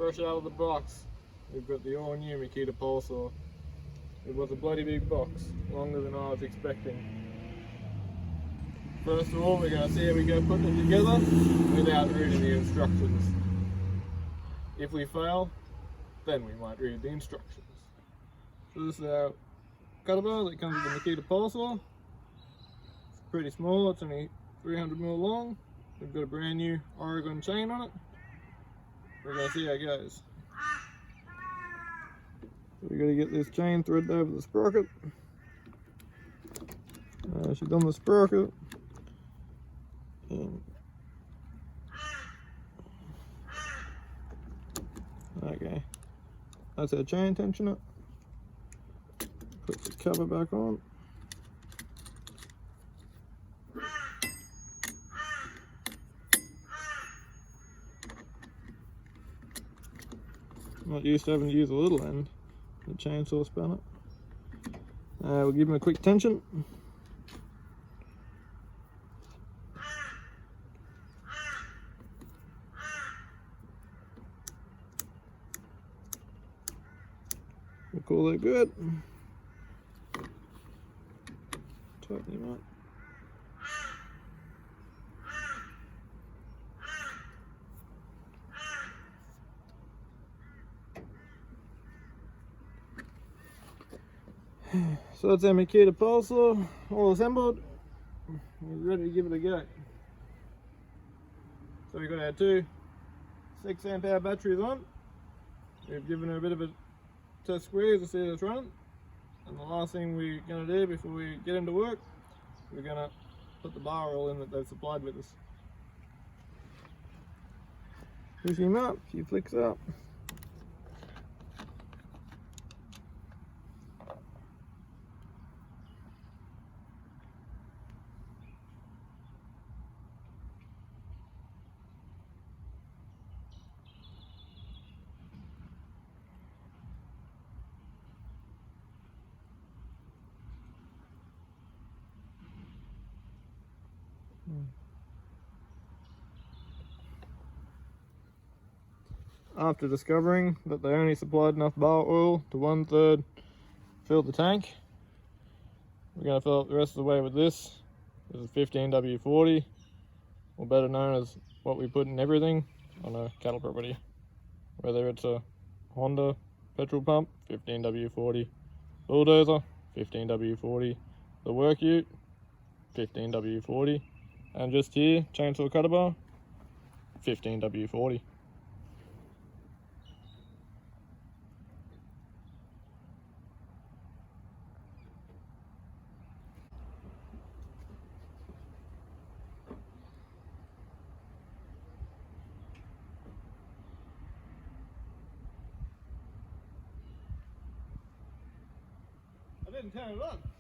fresh out of the box, we've got the all new Makita pole saw. It was a bloody big box, longer than I was expecting. First of all, we're going to see how we go putting it together without reading the instructions. If we fail, then we might read the instructions. So this is our cutter bar that comes with the Makita pole saw. It's pretty small, it's only 300mm long. We've got a brand new Oregon chain on it. We're going to see how it goes. So we've got to get this chain threaded over the sprocket. She's done the sprocket. And okay, that's our chain tensioner. Put the cover back on. I'm not used to having to use a little end. The chainsaw spanner. We'll give him a quick tension. We'll call that good. Tighten him up. So that's our Makita pole saw, all assembled. We're ready to give it a go. So we've got our two 6 amp hour batteries on. We've given her a bit of a test squeeze to see if it's running. And the last thing we're going to do before we get into work, we're going to put the bar roll in that they've supplied with us. Push him up, he flicks up. After discovering that they only supplied enough bar oil to 1/3 fill the tank, we're going to fill up the rest of the way with this. This is 15W40, or better known as what we put in everything on a cattle property. Whether it's a Honda petrol pump, 15W40, bulldozer, 15W40, the work ute, 15W40, and just here, chainsaw cutter bar, 15W40. I didn't turn it on.